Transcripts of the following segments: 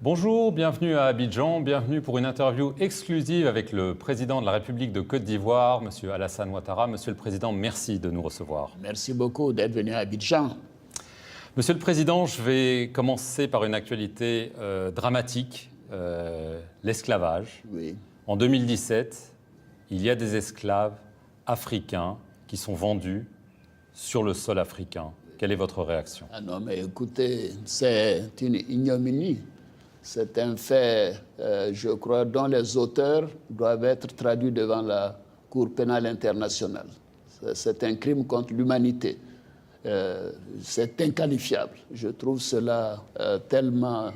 Bonjour, bienvenue à Abidjan, bienvenue pour une interview exclusive avec le président de la République de Côte d'Ivoire, M. Alassane Ouattara. Monsieur le Président, merci de nous recevoir. Merci beaucoup d'être venu à Abidjan. Monsieur le Président, je vais commencer par une actualité dramatique, l'esclavage. Oui. En 2017, il y a des esclaves africains qui sont vendus sur le sol africain. Quelle est votre réaction? Ah non, mais écoutez, c'est une ignominie. C'est un fait, je crois, dont les auteurs doivent être traduits devant la Cour pénale internationale. C'est un crime contre l'humanité. C'est inqualifiable. Je trouve cela tellement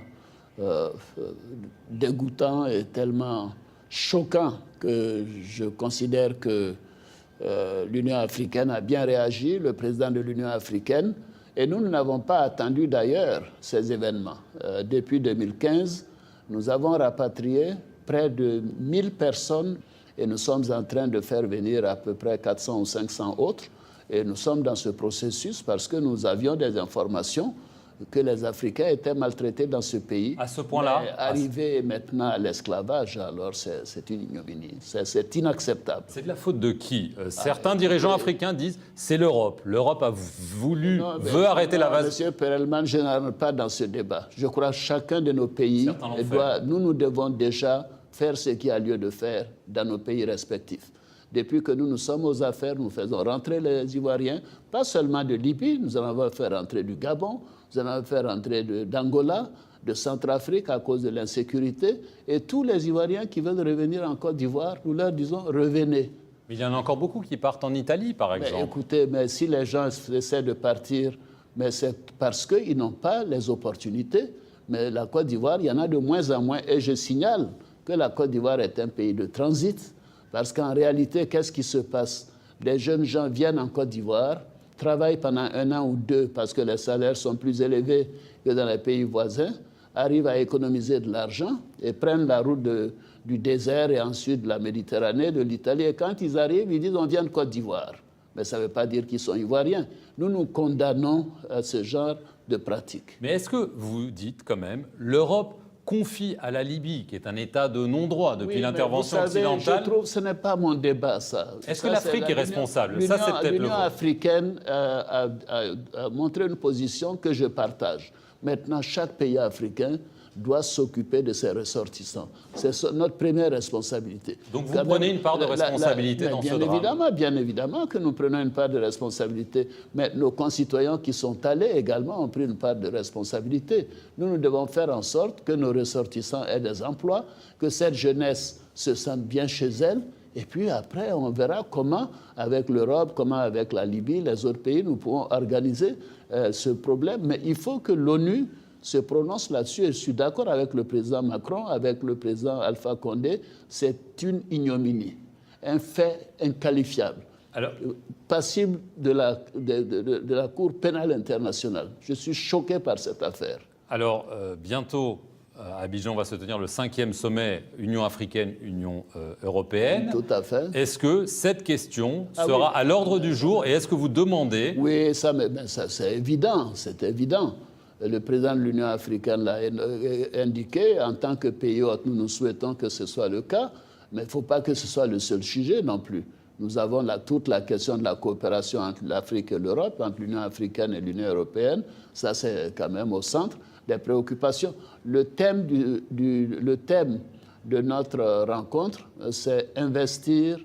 dégoûtant et tellement choquant que je considère que l'Union africaine a bien réagi, le président de l'Union africaine. Et nous n'avons pas attendu d'ailleurs ces événements. Depuis 2015, nous avons rapatrié près de 1000 personnes et nous sommes en train de faire venir à peu près 400 ou 500 autres. Et nous sommes dans ce processus parce que nous avions des informations que les Africains étaient maltraités dans ce pays. À ce point-là, arriver maintenant à l'esclavage, alors c'est une ignominie. C'est inacceptable. C'est de la faute de qui? Certains dirigeants africains disent c'est l'Europe. L'Europe a veut arrêter la vase. Monsieur Perelman, je n'entre pas dans ce débat. Je crois que chacun de nos pays nous devons déjà faire ce qu'il y a lieu de faire dans nos pays respectifs. Depuis que nous sommes aux affaires, nous faisons rentrer les Ivoiriens, pas seulement de Libye, nous allons faire rentrer du Gabon, nous allons faire rentrer d'Angola, de Centrafrique à cause de l'insécurité. Et tous les Ivoiriens qui veulent revenir en Côte d'Ivoire, nous leur disons revenez. Mais il y en a encore beaucoup qui partent en Italie, par exemple. Mais écoutez, mais si les gens essaient de partir, mais c'est parce qu'ils n'ont pas les opportunités. Mais la Côte d'Ivoire, il y en a de moins en moins. Et je signale que la Côte d'Ivoire est un pays de transit. Parce qu'en réalité, qu'est-ce qui se passe? Les jeunes gens viennent en Côte d'Ivoire, travaillent pendant 1 an ou 2 parce que les salaires sont plus élevés que dans les pays voisins, arrivent à économiser de l'argent et prennent la route du désert et ensuite de la Méditerranée, de l'Italie. Et quand ils arrivent, ils disent on vient de Côte d'Ivoire. Mais ça ne veut pas dire qu'ils sont ivoiriens. Nous nous condamnons à ce genre de pratique. Mais est-ce que vous dites quand même l'Europe confie à la Libye, qui est un État de non-droit depuis l'intervention occidentale. Je trouve que ce n'est pas mon débat, ça. Est-ce que l'Afrique est responsable? Ça, c'est peut-être l'Union africaine a montré une position que je partage. Maintenant, chaque pays africain doit s'occuper de ses ressortissants. C'est notre première responsabilité. Donc vous prenez une part de responsabilité dans ce drame? Bien évidemment que nous prenons une part de responsabilité. Mais nos concitoyens qui sont allés également ont pris une part de responsabilité. Nous devons faire en sorte que nos ressortissants aient des emplois, que cette jeunesse se sente bien chez elle. Et puis après, on verra comment, avec l'Europe, comment avec la Libye, les autres pays, nous pouvons organiser ce problème. Mais il faut que l'ONU se prononce là-dessus. Et je suis d'accord avec le président Macron, avec le président Alpha Condé. C'est une ignominie, un fait inqualifiable, passible de la Cour pénale internationale. Je suis choqué par cette affaire. Alors, bientôt, à Abidjan va se tenir le 5e sommet Union africaine-Union européenne. Tout à fait. Est-ce que cette question sera à l'ordre du jour et est-ce que vous demandez... Oui, ça c'est évident, c'est évident. Le président de l'Union africaine l'a indiqué. En tant que pays hôte, nous souhaitons que ce soit le cas, mais il ne faut pas que ce soit le seul sujet non plus. Nous avons toute la question de la coopération entre l'Afrique et l'Europe, entre l'Union africaine et l'Union européenne. Ça, c'est quand même au centre des préoccupations. Le thème de notre rencontre, c'est investir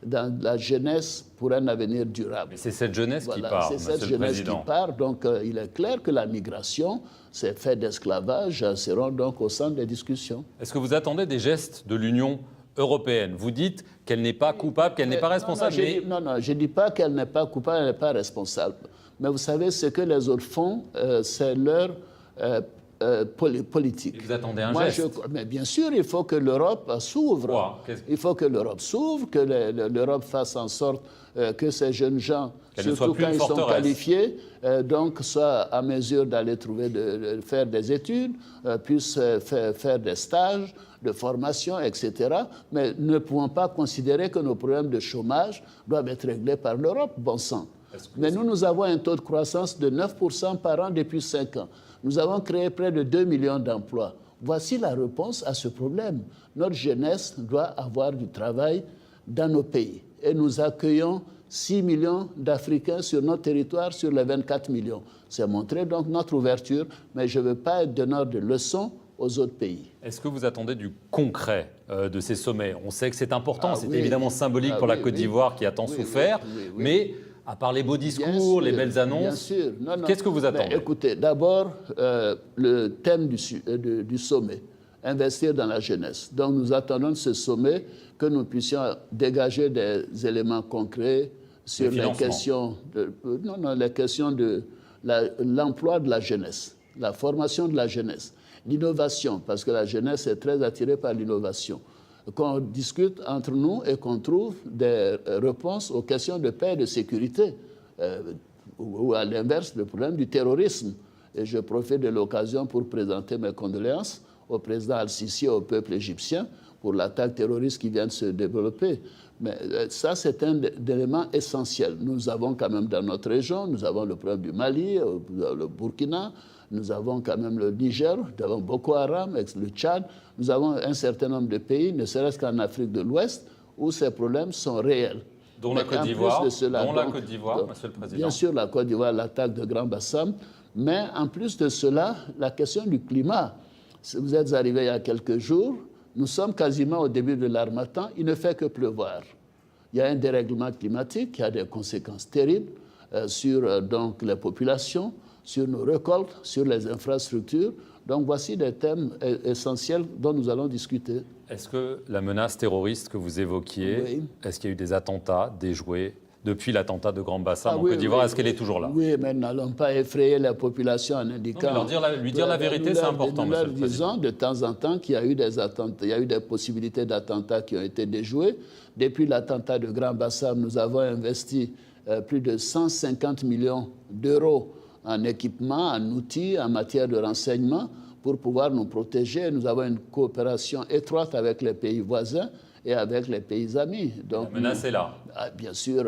dans la jeunesse pour un avenir durable. C'est cette jeunesse qui part, c'est cette jeunesse qui part. Donc, il est clair que la migration, ces faits d'esclavage seront donc au centre des discussions. Est-ce que vous attendez des gestes de l'Union européenne? Vous dites qu'elle n'est pas coupable, qu'elle n'est pas responsable. Non, je ne dis pas qu'elle n'est pas coupable, elle n'est pas responsable. Mais vous savez, ce que les autres font, c'est leur politique. Et vous attendez un geste? Mais bien sûr, il faut que l'Europe s'ouvre. Il faut que l'Europe s'ouvre, que l'Europe fasse en sorte que ces jeunes gens, surtout quand ils sont qualifiés, donc soient à mesure d'aller de faire des études, puissent faire des stages de formation, etc. Mais ne pouvons pas considérer que nos problèmes de chômage doivent être réglés par l'Europe, bon sang. Mais nous avons un taux de croissance de 9% par an depuis 5 ans. Nous avons créé près de 2 millions d'emplois. Voici la réponse à ce problème. Notre jeunesse doit avoir du travail dans nos pays. Et nous accueillons 6 millions d'Africains sur notre territoire, sur les 24 millions. C'est montrer donc notre ouverture, mais je ne veux pas être donneur de leçons aux autres pays. Est-ce que vous attendez du concret de ces sommets? On sait que c'est important, c'est oui. évidemment symbolique pour la Côte d'Ivoire qui a tant souffert, mais à part les beaux discours, les belles annonces, qu'est-ce que vous attendez? Mais écoutez, d'abord, le thème du sommet, investir dans la jeunesse. Donc nous attendons de ce sommet que nous puissions dégager des éléments concrets sur les questions de l'emploi de la jeunesse, la formation de la jeunesse, l'innovation, parce que la jeunesse est très attirée par l'innovation. Qu'on discute entre nous et qu'on trouve des réponses aux questions de paix et de sécurité, ou à l'inverse, le problème du terrorisme. Et je profite de l'occasion pour présenter mes condoléances au président Al-Sisi et au peuple égyptien pour l'attaque terroriste qui vient de se développer. Mais ça, c'est un élément essentiel. Nous avons quand même dans notre région, nous avons le problème du Mali, le Burkina, nous avons quand même le Niger, nous avons Boko Haram, le Tchad, nous avons un certain nombre de pays, ne serait-ce qu'en Afrique de l'Ouest, où ces problèmes sont réels. Dont la Côte d'Ivoire, monsieur le Président. Bien sûr, la Côte d'Ivoire, l'attaque de Grand Bassam, mais en plus de cela, la question du climat. Vous êtes arrivé il y a quelques jours, nous sommes quasiment au début de l'harmattan, il ne fait que pleuvoir. Il y a un dérèglement climatique qui a des conséquences terribles sur donc, les populations, sur nos récoltes, sur les infrastructures. Donc voici des thèmes essentiels dont nous allons discuter. Est-ce que la menace terroriste que vous évoquiez, est-ce qu'il y a eu des attentats déjoués depuis l'attentat de Grand Bassam en Côte d'Ivoire? Est-ce qu'elle est toujours là? Oui, mais n'allons pas effrayer la population en indiquant... Non, lui dire la vérité, c'est important, monsieur le Président. Nous disons de temps en temps qu'il y a eu des attentats, il y a eu des possibilités d'attentats qui ont été déjouées. Depuis l'attentat de Grand Bassam, nous avons investi plus de 150 millions d'euros en équipement, en outils, en matière de renseignement pour pouvoir nous protéger. Nous avons une coopération étroite avec les pays voisins et avec les pays amis. Donc, la menace est là. Bien sûr,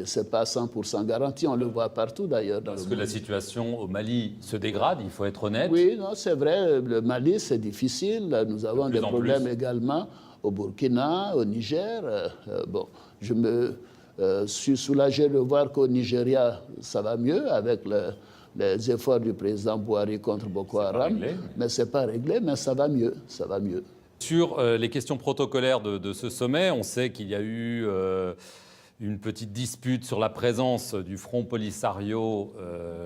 ce n'est pas 100% garanti, on le voit partout d'ailleurs. Parce que la situation au Mali se dégrade, il faut être honnête. Oui, c'est vrai, le Mali c'est difficile, nous avons des problèmes également au Burkina, au Niger. Je me suis soulagé de voir qu'au Nigeria, ça va mieux avec les efforts du président Buhari contre Boko Haram. Mais ce n'est pas réglé, mais ça va mieux, ça va mieux. Sur les questions protocolaires de ce sommet, on sait qu'il y a eu une petite dispute sur la présence du Front Polisario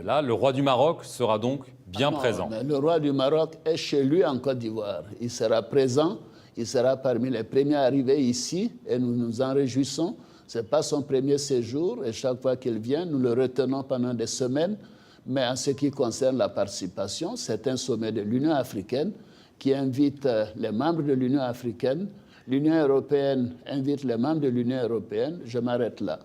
là. Le roi du Maroc sera donc bien présent. Mais le roi du Maroc est chez lui en Côte d'Ivoire. Il sera présent, il sera parmi les premiers arrivés ici et nous nous en réjouissons. Ce n'est pas son premier séjour et chaque fois qu'il vient, nous le retenons pendant des semaines. Mais en ce qui concerne la participation, c'est un sommet de l'Union africaine qui invite les membres de l'Union africaine. L'Union européenne invite les membres de l'Union européenne. Je m'arrête là.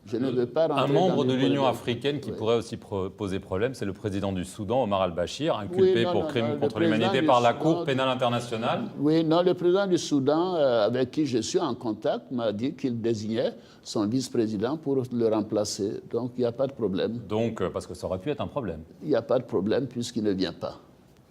Je ne veux pas rentrer un membre dans de l'Union africaine qui pourrait aussi poser problème, c'est le président du Soudan, Omar al-Bashir, inculpé pour crimes contre l'humanité par la Cour pénale internationale. Oui, non, le président du Soudan, avec qui je suis en contact, m'a dit qu'il désignait son vice-président pour le remplacer. Donc, il n'y a pas de problème. Donc, parce que ça aurait pu être un problème. Il n'y a pas de problème puisqu'il ne vient pas.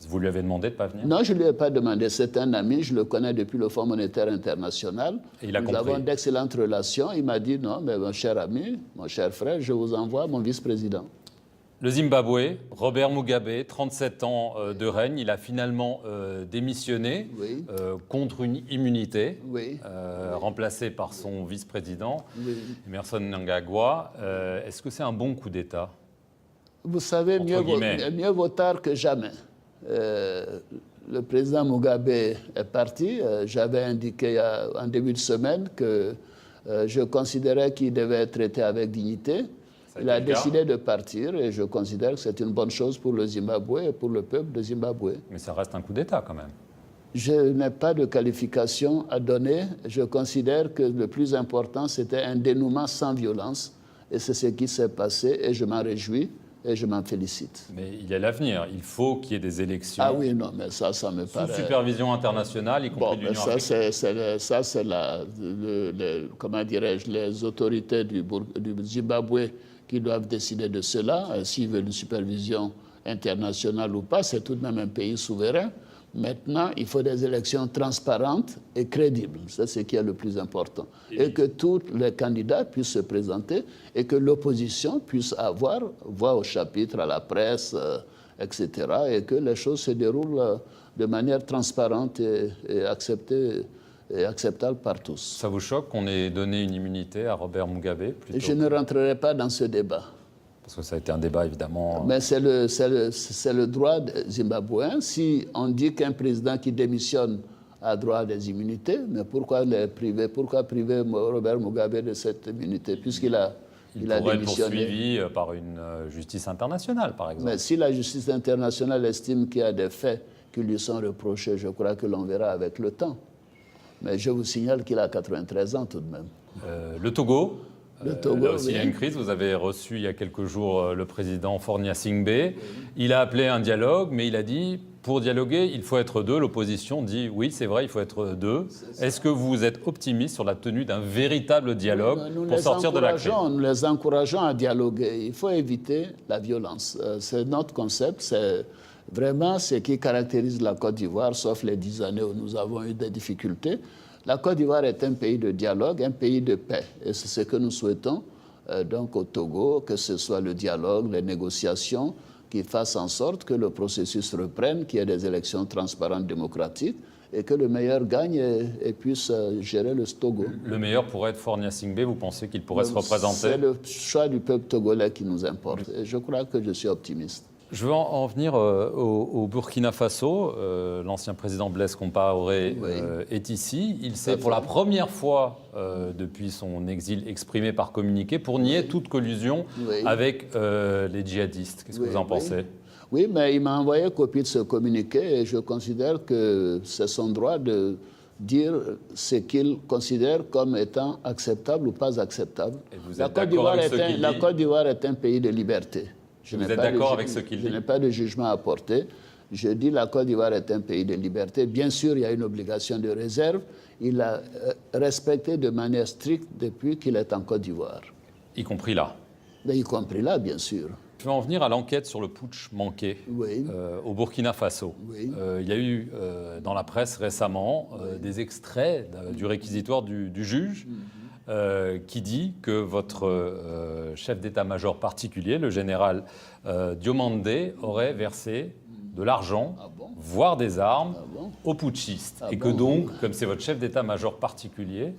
Vous lui avez demandé de ne pas venir? Non, je ne lui ai pas demandé. C'est un ami, je le connais depuis le Fonds monétaire international. Et il a compris. Nous avons d'excellentes relations. Il m'a dit, non, mais mon cher ami, mon cher frère, je vous envoie mon vice-président. Le Zimbabwe, Robert Mugabe, 37 ans de règne, il a finalement démissionné contre une immunité, remplacé par son vice-président, Emmerson Mnangagwa. Est-ce que c'est un bon coup d'État? Vous savez, mieux vaut tard que jamais. Le président Mugabe est parti. J'avais indiqué en début de semaine que je considérais qu'il devait être traité avec dignité. Il a décidé de partir et je considère que c'est une bonne chose pour le Zimbabwe et pour le peuple de Zimbabwe. Mais ça reste un coup d'État quand même. Je n'ai pas de qualification à donner. Je considère que le plus important, c'était un dénouement sans violence. Et c'est ce qui s'est passé et je m'en réjouis. Et je m'en félicite. Mais il y a l'avenir. Il faut qu'il y ait des élections. Ah oui, non, mais ça me paraît... Sous supervision internationale, y compris de l'Union africaine. Ça, c'est comment dirais-je, les autorités du Zimbabwe qui doivent décider de cela. S'ils veulent une supervision internationale ou pas, c'est tout de même un pays souverain. Maintenant, il faut des élections transparentes et crédibles. C'est ce qui est le plus important. Et que tous les candidats puissent se présenter et que l'opposition puisse avoir voix au chapitre, à la presse, etc. Et que les choses se déroulent de manière transparente et acceptable par tous. Ça vous choque qu'on ait donné une immunité à Robert Mugabe plutôt? Je ne rentrerai pas dans ce débat. Parce que ça a été un débat, évidemment... Mais c'est le droit zimbabwéen. Si on dit qu'un président qui démissionne a droit à des immunités, mais pourquoi les priver? Pourquoi priver Robert Mugabe de cette immunité, puisqu'il a démissionné? Il pourrait être poursuivi par une justice internationale, par exemple. Mais si la justice internationale estime qu'il y a des faits qui lui sont reprochés, je crois que l'on verra avec le temps. Mais je vous signale qu'il a 93 ans tout de même. Le Togo, là aussi, oui. il y a une crise. Vous avez reçu il y a quelques jours le président Faure Gnassingbé. Oui. Il a appelé un dialogue, mais il a dit, pour dialoguer, il faut être deux. L'opposition dit, oui, c'est vrai, il faut être deux. Est-ce que vous êtes optimiste sur la tenue d'un véritable dialogue pour sortir de la crise? Nous les encourageons à dialoguer. Il faut éviter la violence. C'est notre concept, c'est vraiment ce qui caractérise la Côte d'Ivoire, sauf les 10 années où nous avons eu des difficultés. La Côte d'Ivoire est un pays de dialogue, un pays de paix. Et c'est ce que nous souhaitons donc au Togo, que ce soit le dialogue, les négociations, qui fassent en sorte que le processus reprenne, qu'il y ait des élections transparentes, démocratiques, et que le meilleur gagne et puisse gérer le Togo. Le meilleur pourrait être Faure Gnassingbé, vous pensez qu'il pourrait se représenter? C'est le choix du peuple togolais qui nous importe. Et je crois que je suis optimiste. Je veux en venir au Burkina Faso. L'ancien président Blaise Compaoré est ici. Il s'est pour la première fois depuis son exil exprimé par communiqué pour nier toute collusion avec les djihadistes. Qu'est-ce que vous en pensez? Oui, mais il m'a envoyé copie de ce communiqué et je considère que c'est son droit de dire ce qu'il considère comme étant acceptable ou pas acceptable. Et vous êtes d'accord avec ce qu'il dit? La Côte d'Ivoire est un pays de liberté. Vous êtes d'accord avec ce qu'il dit? Je n'ai pas de jugement à apporter. Je dis que la Côte d'Ivoire est un pays de liberté. Bien sûr, il y a une obligation de réserve. Il l'a respecté de manière stricte depuis qu'il est en Côte d'Ivoire. Y compris là? Mais y compris là, bien sûr. Je vais en venir à l'enquête sur le putsch manqué au Burkina Faso. Il y a eu dans la presse récemment des extraits du réquisitoire du juge qui dit que votre chef d'état-major particulier, le général Diomandé, aurait versé de l'argent, voire des armes, aux putschistes. Et que donc, comme c'est votre chef d'état-major particulier,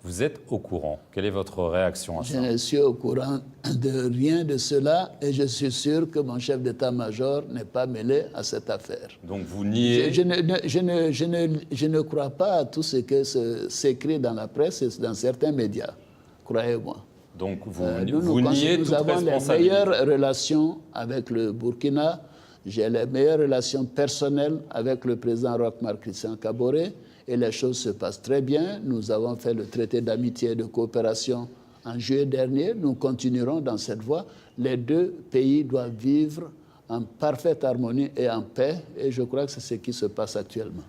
vous êtes au courant. Quelle est votre réaction à ça? Je ne suis au courant de rien de cela et je suis sûr que mon chef d'état-major n'est pas mêlé à cette affaire. Donc vous niez... Je ne crois pas à tout ce que s'écrit dans la presse et dans certains médias, croyez-moi. Donc vous niez toute responsabilité. Nous avons les meilleures relations avec le Burkina. J'ai les meilleures relations personnelles avec le président Roch-Marc Christian Kaboré et les choses se passent très bien. Nous avons fait le traité d'amitié et de coopération en juillet dernier. Nous continuerons dans cette voie. Les deux pays doivent vivre en parfaite harmonie et en paix et je crois que c'est ce qui se passe actuellement.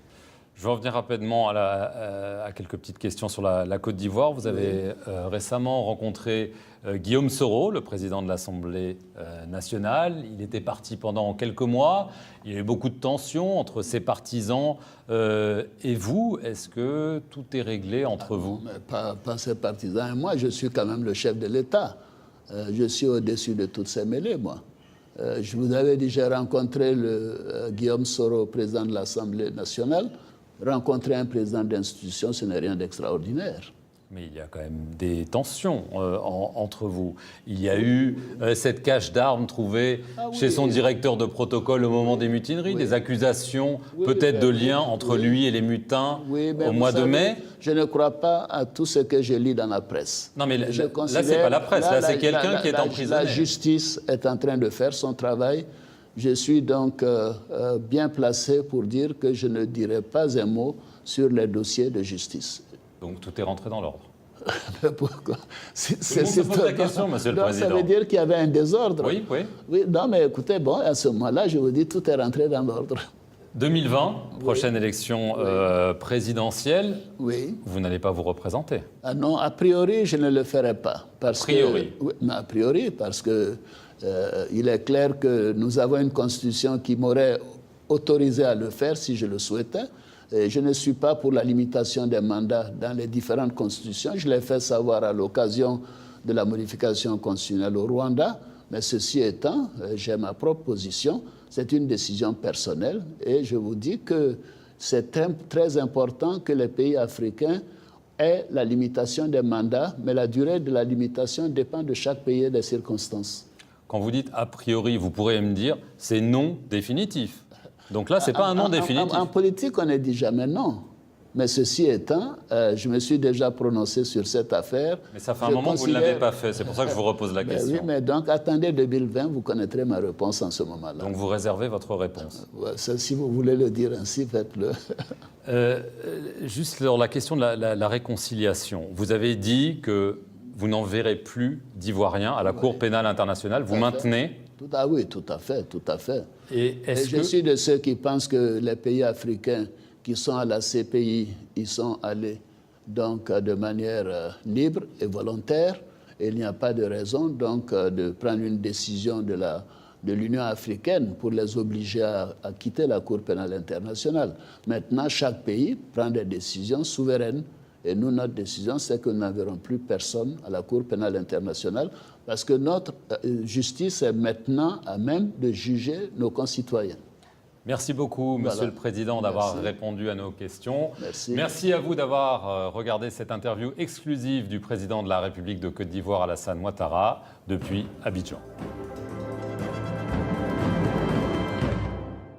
Je vais revenir rapidement à quelques petites questions sur la Côte d'Ivoire. Vous avez récemment rencontré Guillaume Soro, le président de l'Assemblée nationale. Il était parti pendant quelques mois. Il y a eu beaucoup de tensions entre ses partisans et vous. Est-ce que tout est réglé entre vous? Pas ses partisans et moi. Je suis quand même le chef de l'État. Je suis au-dessus de toutes ces mêlées, moi. Je vous avais dit, j'ai rencontré Guillaume Soro, président de l'Assemblée nationale. Rencontrer un président d'institution, ce n'est rien d'extraordinaire. Mais il y a quand même des tensions entre vous. Il y a eu cette cache d'armes trouvée chez son directeur de protocole au moment des mutineries, des accusations peut-être de lien entre lui et les mutins au mois de mai. Je ne crois pas à tout ce que je lis dans la presse. Non, mais là, c'est pas la presse, là, c'est quelqu'un qui est emprisonné. La justice est en train de faire son travail. Je suis donc bien placé pour dire que je ne dirai pas un mot sur les dossiers de justice. Donc tout est rentré dans l'ordre. Pourquoi? C'est la question, Monsieur le Président. Ça veut dire qu'il y avait un désordre. Oui. Non, mais écoutez, bon, à ce moment-là, je vous dis, tout est rentré dans l'ordre. 2020, prochaine élection présidentielle. Oui. Vous n'allez pas vous représenter? Ah non, a priori, je ne le ferai pas. A priori? A priori, parce que il est clair que nous avons une constitution qui m'aurait autorisé à le faire si je le souhaitais. Et je ne suis pas pour la limitation des mandats dans les différentes constitutions. Je l'ai fait savoir à l'occasion de la modification constitutionnelle au Rwanda. Mais ceci étant, j'ai ma propre position. C'est une décision personnelle. Et je vous dis que c'est très important que les pays africains aient la limitation des mandats, mais la durée de la limitation dépend de chaque pays et des circonstances. Quand vous dites a priori, vous pourrez me dire c'est non définitif. Donc là, ce n'est pas un non définitif. En politique, on ne dit jamais non. Mais ceci étant, je me suis déjà prononcé sur cette affaire. Mais ça fait un moment que vous ne l'avez pas fait. C'est pour ça que je vous repose la question. Oui, mais donc attendez 2020, vous connaîtrez ma réponse en ce moment-là. Donc vous réservez votre réponse. Si vous voulez le dire ainsi, faites-le. Juste sur la question de la réconciliation. Vous avez dit que vous n'enverrez plus d'Ivoiriens à la Cour pénale internationale. Vous maintenez ? Oui, tout à fait, tout à fait. Et je suis de ceux qui pensent que les pays africains qui sont à la CPI, ils sont allés donc de manière libre et volontaire. Et il n'y a pas de raison donc de prendre une décision de l'Union africaine pour les obliger à quitter la Cour pénale internationale. Maintenant, chaque pays prend des décisions souveraines. Et nous, notre décision, c'est que nous n'enverrons plus personne à la Cour pénale internationale parce que notre justice est maintenant à même de juger nos concitoyens. Merci beaucoup, Monsieur le Président, d'avoir répondu à nos questions. Merci. Merci à vous d'avoir regardé cette interview exclusive du Président de la République de Côte d'Ivoire, Alassane Ouattara, depuis Abidjan.